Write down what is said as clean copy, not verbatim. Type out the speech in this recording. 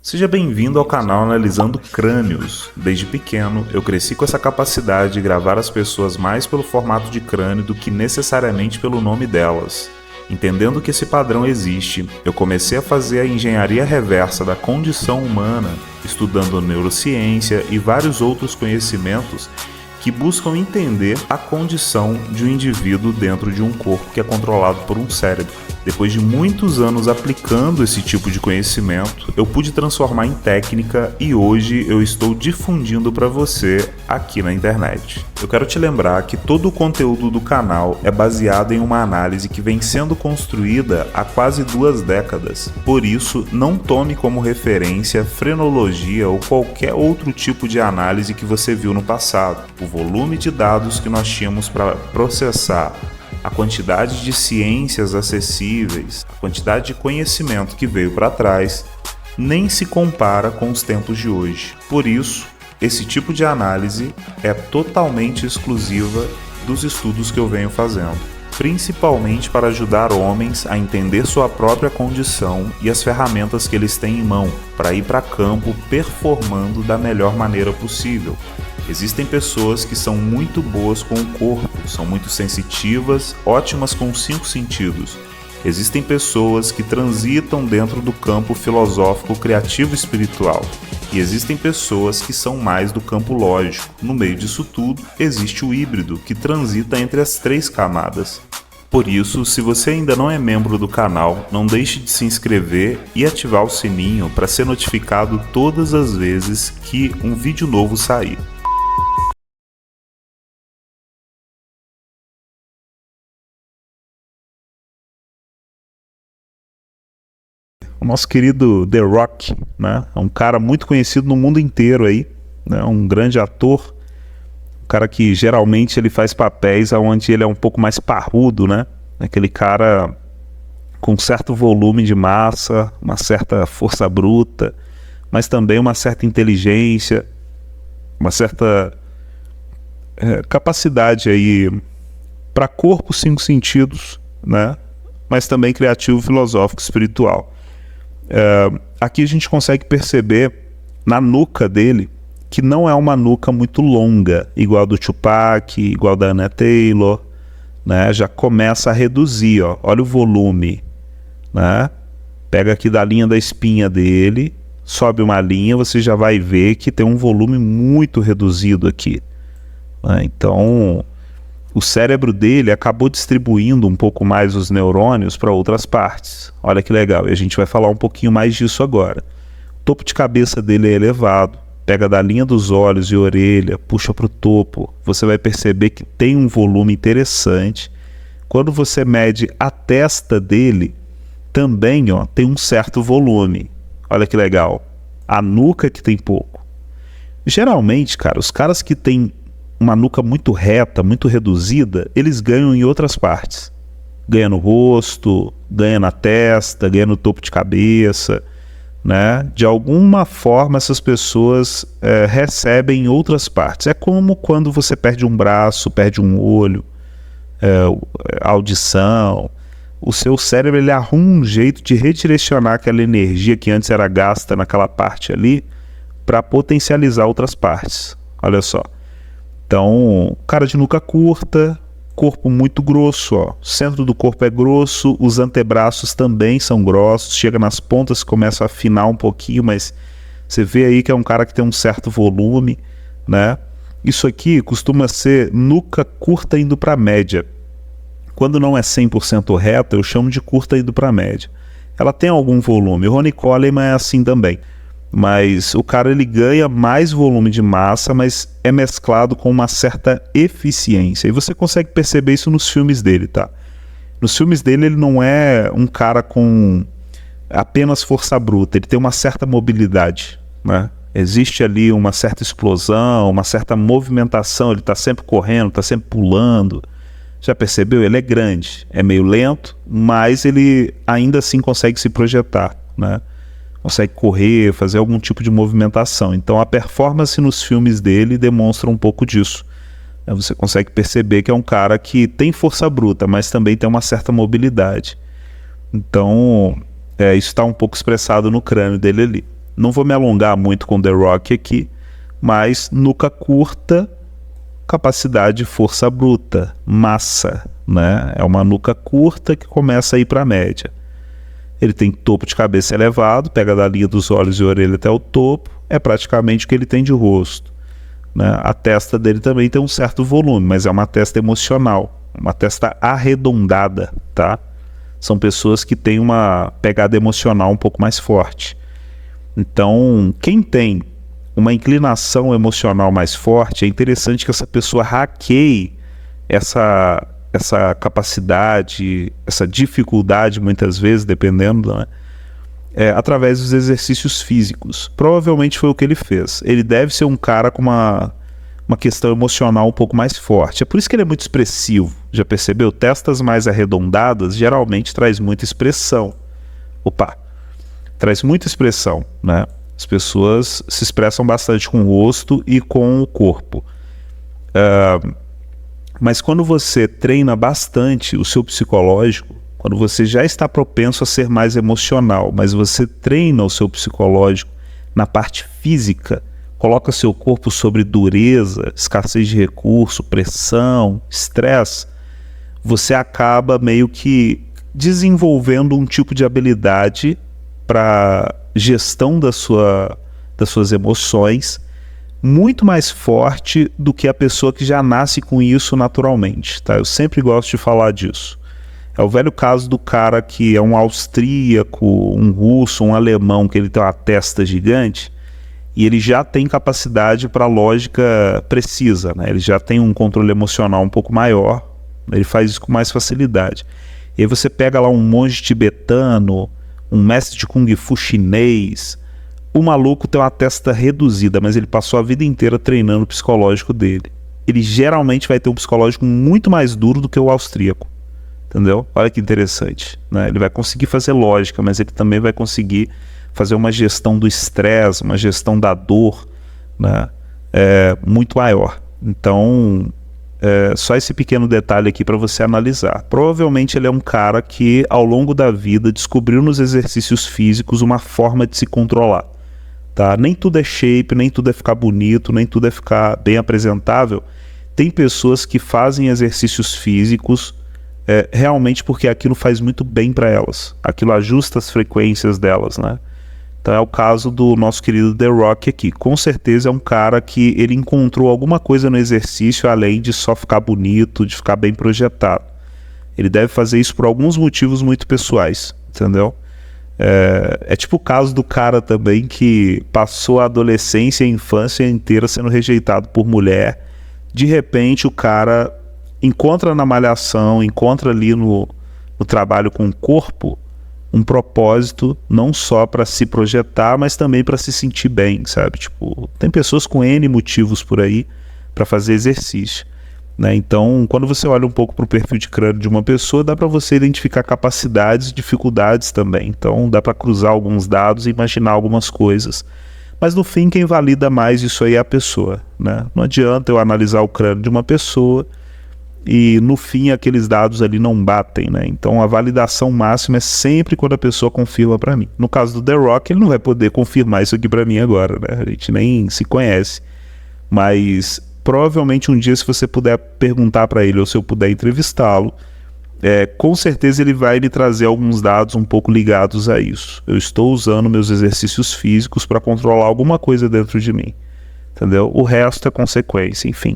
Seja bem-vindo ao canal Analisando Crânios. Desde pequeno, eu cresci com essa capacidade de gravar as pessoas mais pelo formato de crânio do que necessariamente pelo nome delas. Entendendo que esse padrão existe, eu comecei a fazer a engenharia reversa da condição humana, estudando neurociência e vários outros conhecimentos que buscam entender a condição de um indivíduo dentro de um corpo que é controlado por um cérebro. Depois de muitos anos aplicando esse tipo de conhecimento, eu pude transformar em técnica e hoje eu estou difundindo para você aqui na internet. Eu quero te lembrar que todo o conteúdo do canal é baseado em uma análise que vem sendo construída há quase 2 décadas. Por isso, não tome como referência frenologia ou qualquer outro tipo de análise que você viu no passado. O volume de dados que nós tínhamos para processar, a quantidade de ciências acessíveis, a quantidade de conhecimento que veio para trás, nem se compara com os tempos de hoje. Por isso, esse tipo de análise é totalmente exclusiva dos estudos que eu venho fazendo, principalmente para ajudar homens a entender sua própria condição e as ferramentas que eles têm em mão para ir para campo performando da melhor maneira possível. Existem pessoas que são muito boas com o corpo, são muito sensitivas, ótimas com os 5 sentidos. Existem pessoas que transitam dentro do campo filosófico, criativo e espiritual. E existem pessoas que são mais do campo lógico. No meio disso tudo, existe o híbrido, que transita entre as 3 camadas. Por isso, se você ainda não é membro do canal, não deixe de se inscrever e ativar o sininho para ser notificado todas as vezes que um vídeo novo sair. O nosso querido The Rock, né? É um cara muito conhecido no mundo inteiro aí, né? Um grande ator, um cara que geralmente ele faz papéis onde ele é um pouco mais parrudo, né? Aquele cara com um certo volume de massa, uma certa força bruta, mas também uma certa inteligência, uma certa capacidade aí para corpo, 5 sentidos, né? Mas também criativo, filosófico, espiritual. Aqui a gente consegue perceber na nuca dele que não é uma nuca muito longa, igual a do Tupac, igual a da Anya Taylor, né? Já começa a reduzir, ó. Olha o volume, né? Pega aqui da linha da espinha dele, sobe uma linha, você já vai ver que tem um volume muito reduzido aqui, né? Então o cérebro dele acabou distribuindo um pouco mais os neurônios para outras partes. Olha que legal, e a gente vai falar um pouquinho mais disso agora. O topo de cabeça dele é elevado, pega da linha dos olhos e orelha, puxa para o topo. Você vai perceber que tem um volume interessante. Quando você mede a testa dele, também ó, tem um certo volume. Olha que legal. A nuca que tem pouco. Geralmente, cara, os caras que têm uma nuca muito reta, muito reduzida, eles ganham em outras partes. Ganha no rosto, ganha na testa, ganha no topo de cabeça, né? De alguma forma essas pessoas recebem em outras partes. É como quando você perde um braço, perde um olho, a audição. O seu cérebro ele arruma um jeito de redirecionar aquela energia que antes era gasta naquela parte ali para potencializar outras partes. Olha só. Então, cara de nuca curta, corpo muito grosso, ó. O centro do corpo é grosso, os antebraços também são grossos, chega nas pontas, começa a afinar um pouquinho, mas você vê aí que é um cara que tem um certo volume, né? Isso aqui costuma ser nuca curta indo para média. Quando não é 100% reta, eu chamo de curta indo para média. Ela tem algum volume. O Ronnie Coleman é assim também. Mas o cara ele ganha mais volume de massa, mas é mesclado com uma certa eficiência. E você consegue perceber isso nos filmes dele, tá? Nos filmes dele ele não é um cara com apenas força bruta, ele tem uma certa mobilidade, né? Existe ali uma certa explosão, uma certa movimentação, ele está sempre correndo, está sempre pulando. Já percebeu? Ele é grande, é meio lento, mas ele ainda assim consegue se projetar, né? Consegue correr, fazer algum tipo de movimentação. Então a performance nos filmes dele demonstra um pouco disso. Você consegue perceber que é um cara que tem força bruta, mas também tem uma certa mobilidade. Então isso está um pouco expressado no crânio dele ali. Não vou me alongar muito com The Rock aqui, mas nuca curta, capacidade de força bruta, massa, né? É uma nuca curta que começa a ir para a média. Ele tem topo de cabeça elevado, pega da linha dos olhos e orelha até o topo, é praticamente o que ele tem de rosto, né? A testa dele também tem um certo volume, mas é uma testa emocional, uma testa arredondada, tá? São pessoas que têm uma pegada emocional um pouco mais forte. Então, quem tem uma inclinação emocional mais forte, é interessante que essa pessoa hackeie essa capacidade, essa dificuldade, muitas vezes, dependendo, né? Através dos exercícios físicos. Provavelmente foi o que ele fez. Ele deve ser um cara com uma questão emocional um pouco mais forte. É por isso que ele é muito expressivo. Já percebeu? Testas mais arredondadas geralmente traz muita expressão. Traz muita expressão, né? As pessoas se expressam bastante com o rosto e com o corpo. Mas quando você treina bastante o seu psicológico, quando você já está propenso a ser mais emocional, mas você treina o seu psicológico na parte física, coloca seu corpo sobre dureza, escassez de recurso, pressão, estresse, você acaba meio que desenvolvendo um tipo de habilidade para gestão das suas emoções muito mais forte do que a pessoa que já nasce com isso naturalmente, tá? Eu sempre gosto de falar disso. É o velho caso do cara que é um austríaco, um russo, um alemão, que ele tem uma testa gigante e ele já tem capacidade para lógica precisa, né? Ele já tem um controle emocional um pouco maior, ele faz isso com mais facilidade. E aí você pega lá um monge tibetano, um mestre de Kung Fu chinês, o maluco tem uma testa reduzida, mas ele passou a vida inteira treinando o psicológico dele. Ele geralmente vai ter um psicológico muito mais duro do que o austríaco, entendeu? Olha que interessante, né? Ele vai conseguir fazer lógica, mas ele também vai conseguir fazer uma gestão do estresse, uma gestão da dor, né? Muito maior. Então, só esse pequeno detalhe aqui para você analisar. Provavelmente ele é um cara que ao longo da vida descobriu nos exercícios físicos uma forma de se controlar, tá? Nem tudo é shape, nem tudo é ficar bonito, nem tudo é ficar bem apresentável. Tem pessoas que fazem exercícios físicos realmente porque aquilo faz muito bem para elas, aquilo ajusta as frequências delas, né? Então é o caso do nosso querido The Rock aqui. Com certeza é um cara que ele encontrou alguma coisa no exercício além de só ficar bonito, de ficar bem projetado. Ele deve fazer isso por alguns motivos muito pessoais, entendeu? É tipo o caso do cara também que passou a adolescência e a infância inteira sendo rejeitado por mulher. De repente o cara encontra na malhação, encontra ali no trabalho com o corpo, um propósito não só para se projetar, mas também para se sentir bem, sabe? Tipo, tem pessoas com N motivos por aí para fazer exercício, né? Então, quando você olha um pouco para o perfil de crânio de uma pessoa, dá para você identificar capacidades e dificuldades também. Então, dá para cruzar alguns dados e imaginar algumas coisas. Mas no fim, quem valida mais isso aí é a pessoa, né? Não adianta eu analisar o crânio de uma pessoa e no fim aqueles dados ali não batem, né? Então a validação máxima é sempre quando a pessoa confirma para mim. No caso do The Rock, ele não vai poder confirmar isso aqui para mim agora, né? A gente nem se conhece, mas provavelmente um dia, se você puder perguntar para ele ou se eu puder entrevistá-lo, com certeza ele vai lhe trazer alguns dados um pouco ligados a isso. Eu estou usando meus exercícios físicos para controlar alguma coisa dentro de mim, entendeu? O resto é consequência, enfim.